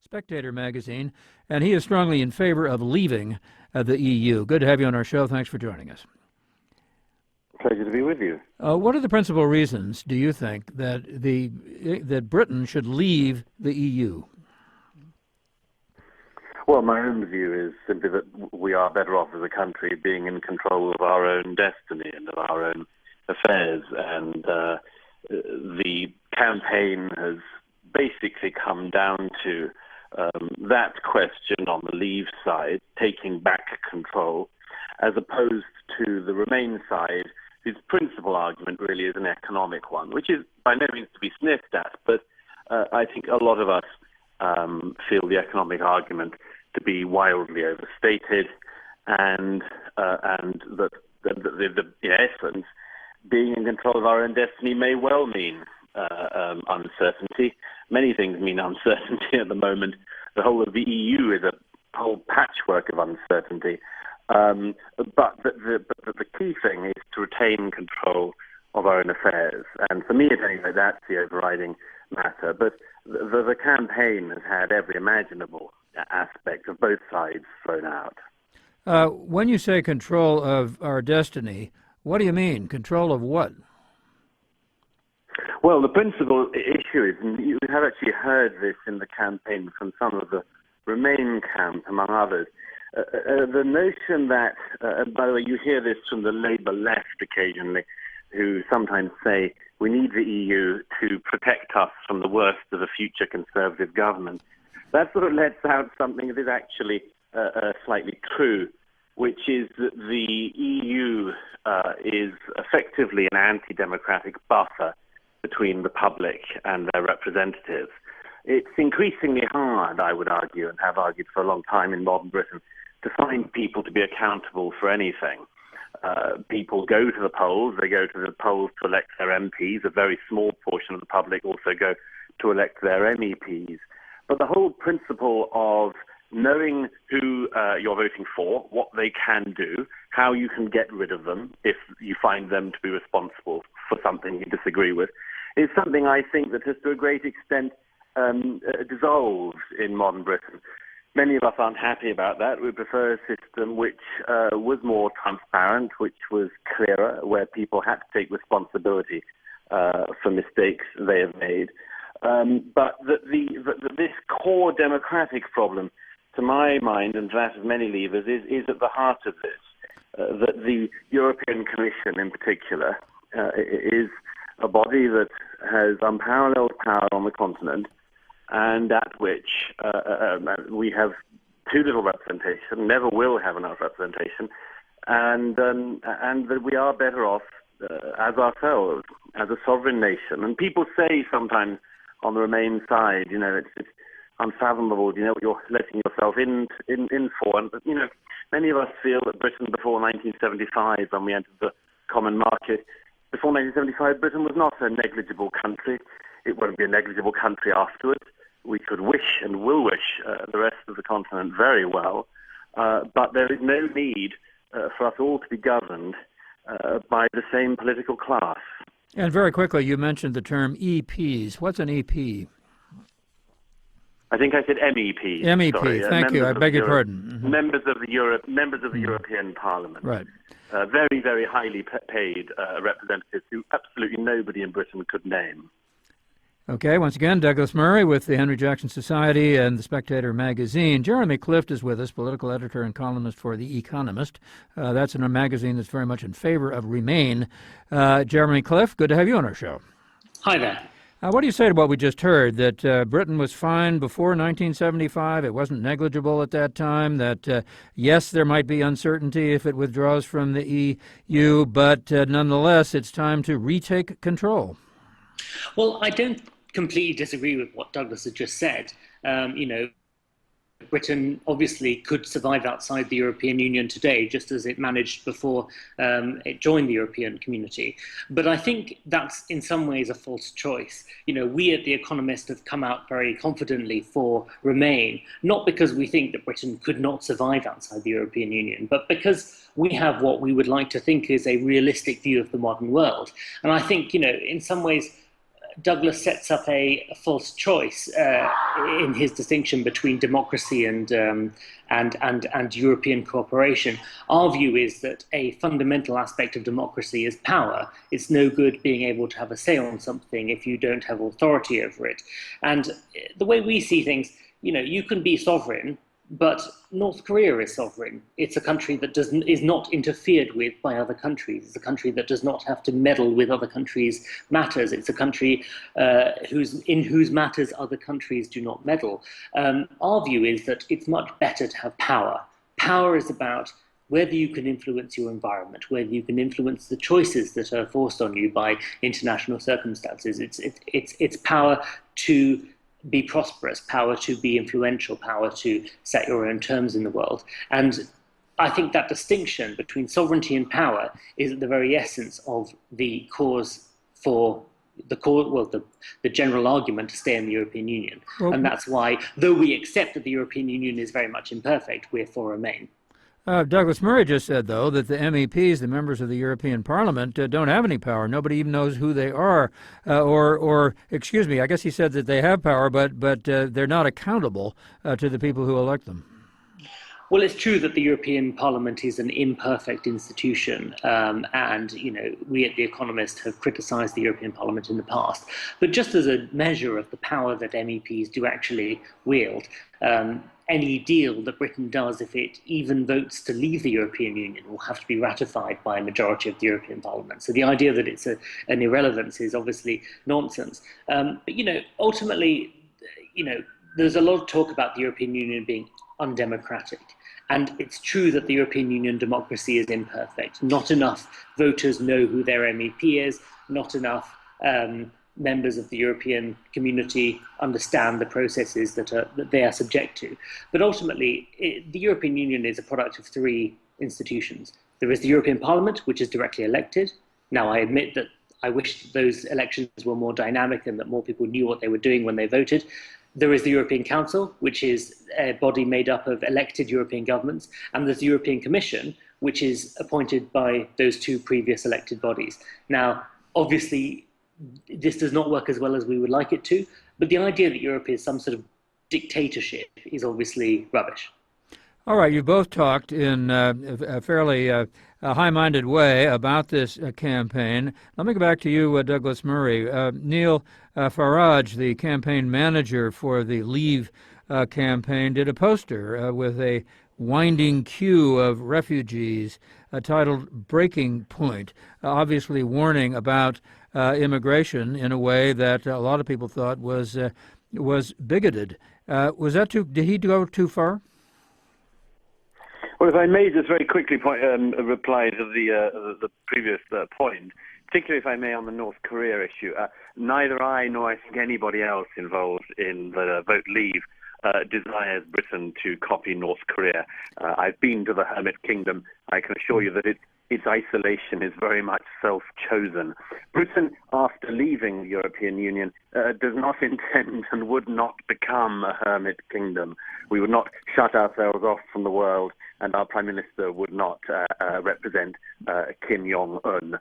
Spectator magazine, and he is strongly in favor of leaving the EU. Good to have you on our show. Thanks for joining us. Pleasure to be with you. What are the principal reasons, do you think, that Britain should leave the EU? Well, my own view is simply that we are better off as a country being in control of our own destiny and of our own affairs. And the campaign has basically come down to that question on the Leave side, taking back control, as opposed to the Remain side, whose principal argument really is an economic one, which is by no means to be sniffed at, but I think a lot of us feel the economic argument to be wildly overstated, and that in essence, being in control of our own destiny may well mean uncertainty. Many things mean uncertainty at the moment. The whole of the EU is a whole patchwork of uncertainty. But the key thing is to retain control of our own affairs. And for me, at any rate, that's the overriding matter. But the campaign has had every imaginable aspect of both sides thrown out. When you say control of our destiny, what do you mean? Control of what? Well, the principal issue is, and you have actually heard this in the campaign from some of the Remain camp, among others, the notion that, by the way, you hear this from the Labour left occasionally, who sometimes say we need the EU to protect us from the worst of a future Conservative government. That sort of lets out something that is actually slightly true, which is that the EU is effectively an anti-democratic buffer between the public and their representatives. It's increasingly hard, I would argue, and have argued for a long time in modern Britain, to find people to be accountable for anything. People go to the polls, they go to the polls to elect their MPs, a very small portion of the public also go to elect their MEPs. But the whole principle of knowing who you're voting for, what they can do, how you can get rid of them if you find them to be responsible for something you disagree with, is something I think that has to a great extent dissolved in modern Britain. Many of us aren't happy about that. We prefer a system which was more transparent, which was clearer, where people had to take responsibility for mistakes they have made. But this core democratic problem, to my mind, and that of many leavers, is at the heart of this. That the European Commission, in particular, is a body that has unparalleled power on the continent, and at which we have too little representation, never will have enough representation, and that we are better off as ourselves, as a sovereign nation. And people say sometimes on the Remain side, it's unfathomable, what you're letting yourself in for. And, many of us feel that Britain before 1975, when we entered the common market, before 1975, Britain was not a negligible country. It won't be a negligible country afterwards. We could wish and will wish the rest of the continent very well, but there is no need for us all to be governed by the same political class. And very quickly, you mentioned the term EPs. What's an EP? I think I said MEP. MEP, sorry. Thank you. I beg your pardon. Mm-hmm. Members of the European Parliament. Right. Very, very highly paid representatives who absolutely nobody in Britain could name. Okay, once again, Douglas Murray with the Henry Jackson Society and the Spectator magazine. Jeremy Clift is with us, political editor and columnist for The Economist. That's in a magazine that's very much in favor of Remain. Jeremy Clift, good to have you on our show. Hi there. What do you say to what we just heard, that Britain was fine before 1975, it wasn't negligible at that time, that yes, there might be uncertainty if it withdraws from the EU, but nonetheless, it's time to retake control? Well, I don't completely disagree with what Douglas has just said. Britain obviously could survive outside the European Union today, just as it managed before it joined the European community. But I think that's in some ways a false choice. We at The Economist have come out very confidently for Remain, not because we think that Britain could not survive outside the European Union, but because we have what we would like to think is a realistic view of the modern world. And I think, in some ways, Douglas sets up a false choice in his distinction between democracy and European cooperation. Our view is that a fundamental aspect of democracy is power. It's no good being able to have a say on something if you don't have authority over it. And the way we see things, you can be sovereign, but North Korea is sovereign. It's a country that is not interfered with by other countries. It's a country that does not have to meddle with other countries' matters. It's a country in whose matters other countries do not meddle. Our view is that it's much better to have power. Power is about whether you can influence your environment, whether you can influence the choices that are forced on you by international circumstances. It's power to be prosperous, power to be influential, power to set your own terms in the world. And I think that distinction between sovereignty and power is at the very essence of the cause for the general argument to stay in the European Union. Well, and that's why, though we accept that the European Union is very much imperfect, we're for Remain. Douglas Murray just said, though, that the MEPs, the members of the European Parliament, don't have any power. Nobody even knows who they are. Or excuse me, I guess he said that they have power, but they're not accountable to the people who elect them. Well, it's true that the European Parliament is an imperfect institution, and we at The Economist have criticised the European Parliament in the past. But just as a measure of the power that MEPs do actually wield, any deal that Britain does, if it even votes to leave the European Union, will have to be ratified by a majority of the European Parliament. So the idea that it's an irrelevance is obviously nonsense. But ultimately, there's a lot of talk about the European Union being undemocratic. And it's true that the European Union democracy is imperfect. Not enough voters know who their MEP is. Not enough members of the European community understand the processes that they are subject to. But ultimately, the European Union is a product of three institutions. There is the European Parliament, which is directly elected. Now, I admit that I wish those elections were more dynamic and that more people knew what they were doing when they voted. There is the European Council, which is a body made up of elected European governments, and there's the European Commission, which is appointed by those two previous elected bodies. Now, obviously, this does not work as well as we would like it to, but the idea that Europe is some sort of dictatorship is obviously rubbish. All right, you both talked in a fairly high-minded way about this campaign. Let me go back to you, Douglas Murray. Neil Farage, the campaign manager for the Leave campaign, did a poster with a winding queue of refugees titled Breaking Point, obviously warning about immigration in a way that a lot of people thought was bigoted. Was that did he go too far? Well, if I may just very quickly reply to the previous point, particularly if I may on the North Korea issue, neither I nor I think anybody else involved in the Vote Leave desires Britain to copy North Korea. I've been to the Hermit Kingdom. I can assure you that its isolation is very much self-chosen. Britain, after leaving the European Union, does not intend and would not become a hermit kingdom. We would not shut ourselves off from the world, and our Prime Minister would not represent Kim Jong-un.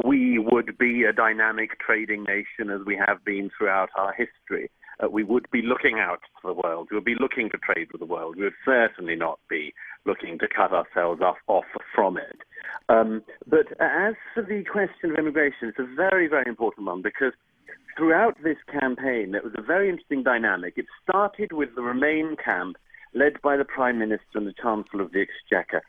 We would be a dynamic trading nation as we have been throughout our history. We would be looking out for the world. We would be looking to trade with the world. We would certainly not be looking to cut ourselves off from it. But as for the question of immigration, it's a very, very important one because throughout this campaign, there was a very interesting dynamic. It started with the Remain camp led by the Prime Minister and the Chancellor of the Exchequer,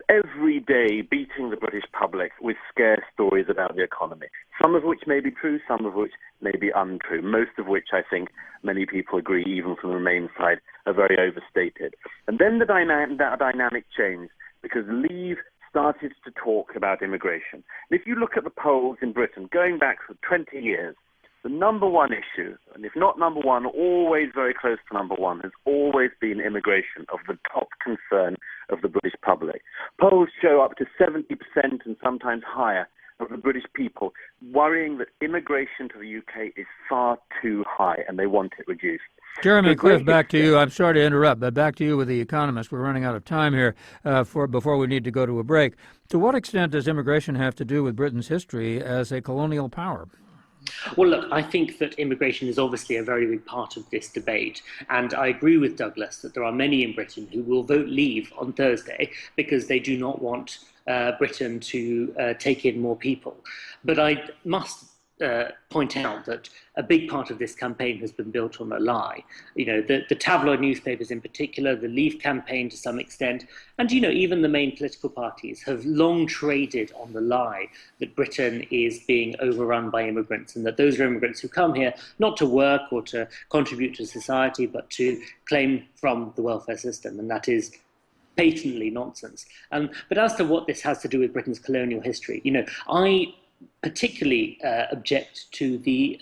every day beating the British public with scare stories about the economy, some of which may be true, some of which may be untrue, most of which I think many people agree, even from the Remain side, are very overstated. And then that dynamic changed because Leave started to talk about immigration. And if you look at the polls in Britain, going back for 20 years, the number one issue, and if not number one, always very close to number one, has always been immigration, of the top concern of the British public. Polls show up to 70% and sometimes higher of the British people worrying that immigration to the UK is far too high and they want it reduced. Jeremy Cliff, back to you. I'm sorry to interrupt, but back to you with The Economist. We're running out of time here before we need to go to a break. To what extent does immigration have to do with Britain's history as a colonial power? Well, look, I think that immigration is obviously a very big part of this debate. And I agree with Douglas that there are many in Britain who will vote leave on Thursday because they do not want Britain to take in more people. But I must point out that a big part of this campaign has been built on a lie. You know, the tabloid newspapers in particular, the Leave campaign to some extent, and, you know, even the main political parties have long traded on the lie that Britain is being overrun by immigrants and that those are immigrants who come here not to work or to contribute to society, but to claim from the welfare system. And that is patently nonsense. But as to what this has to do with Britain's colonial history, you know, I particularly object to the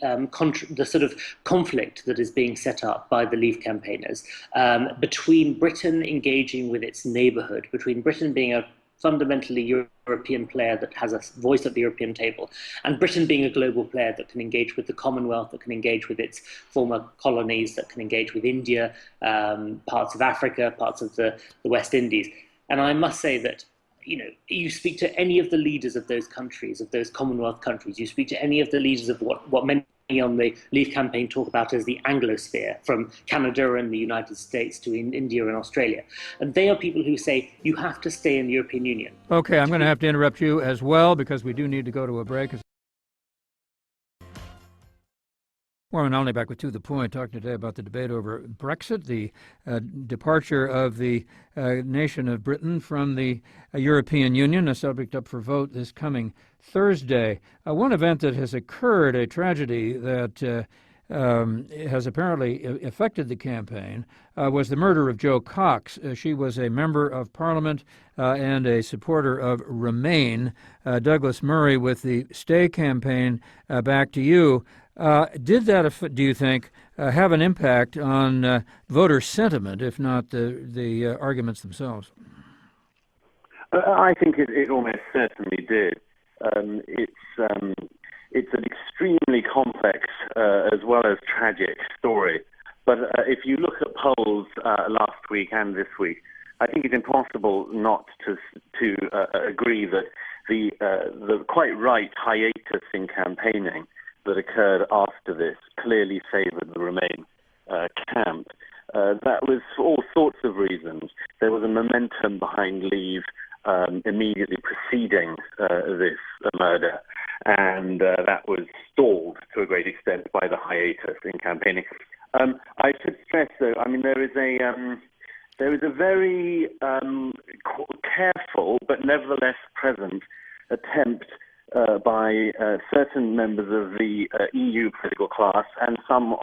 sort of conflict that is being set up by the Leave campaigners between Britain engaging with its neighbourhood, between Britain being a fundamentally European player that has a voice at the European table, and Britain being a global player that can engage with the Commonwealth, that can engage with its former colonies, that can engage with India, parts of Africa, parts of the West Indies. And I must say that, you know, you speak to any of the leaders of those countries, of those Commonwealth countries, you speak to any of the leaders of what many on the Leave campaign talk about as the Anglosphere, from Canada and the United States to India and Australia. And they are people who say, you have to stay in the European Union. Okay, I'm going to have to interrupt you as well because we do need to go to a break. Warren Olney back with To the Point, talking today about the debate over Brexit, the departure of the nation of Britain from the European Union, a subject up for vote this coming Thursday. One event that has occurred, a tragedy that has apparently affected the campaign, was the murder of Jo Cox. She was a member of Parliament and a supporter of Remain. Douglas Murray with the Stay campaign, back to you. Did that, do you think, have an impact on voter sentiment, if not the arguments themselves? I think it almost certainly did. It's an extremely complex as well as tragic story. But if you look at polls last week and this week, I think it's impossible not to agree that the quite right hiatus in campaigning that occurred after this clearly favoured the Remain camp. That was for all sorts of reasons. There was a momentum behind Leave immediately preceding this murder, and that was stalled to a great extent by the hiatus in campaigning. I should stress, though, I mean, there is a very careful but nevertheless present attempt by certain members of the EU political class and some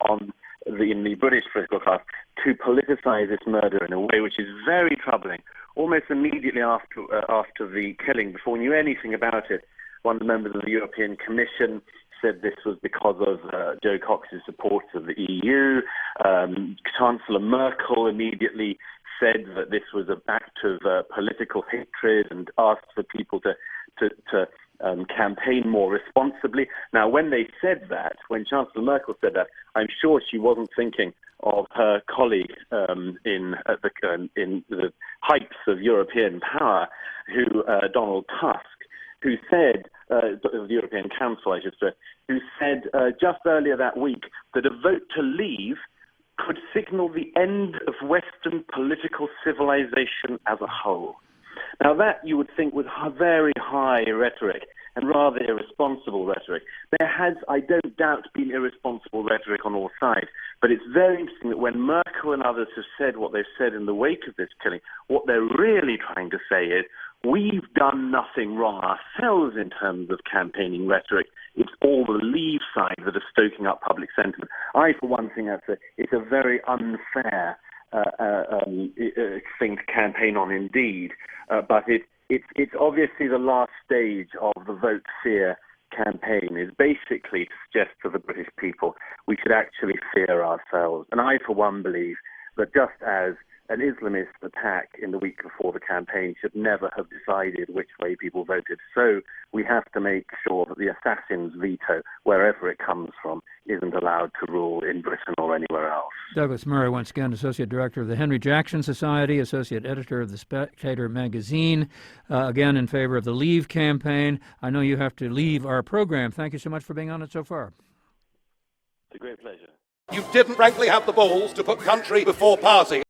in the British political class to politicise this murder in a way which is very troubling. Almost immediately after the killing, before we knew anything about it, one of the members of the European Commission said this was because of Jo Cox's support of the EU. Chancellor Merkel immediately said that this was an act of political hatred and asked for people to campaign more responsibly. Now, when they said that, when Chancellor Merkel said that, I'm sure she wasn't thinking of her colleague in the heights of European power, Donald Tusk, who said, of the European Council, I should say, who said just earlier that week that a vote to leave could signal the end of Western political civilization as a whole. Now, that you would think was very high rhetoric and rather irresponsible rhetoric. There has, I don't doubt, been irresponsible rhetoric on all sides, but it's very interesting that when Merkel and others have said what they've said in the wake of this killing, what they're really trying to say is, we've done nothing wrong ourselves in terms of campaigning rhetoric. It's all the Leave side that are stoking up public sentiment. I, for one thing, it's a very unfair thing to campaign on indeed, but it's obviously the last stage of the Vote Fear campaign is basically to suggest to the British people we should actually fear ourselves. And I, for one, believe that just as an Islamist attack in the week before the campaign should never have decided which way people voted, so we have to make sure that the assassin's veto, wherever it comes from, isn't allowed to rule in Britain or anywhere else. Douglas Murray, once again, Associate Director of the Henry Jackson Society, Associate Editor of the Spectator magazine, again in favor of the Leave campaign. I know you have to leave our program. Thank you so much for being on it so far. It's a great pleasure. You didn't frankly have the balls to put country before party.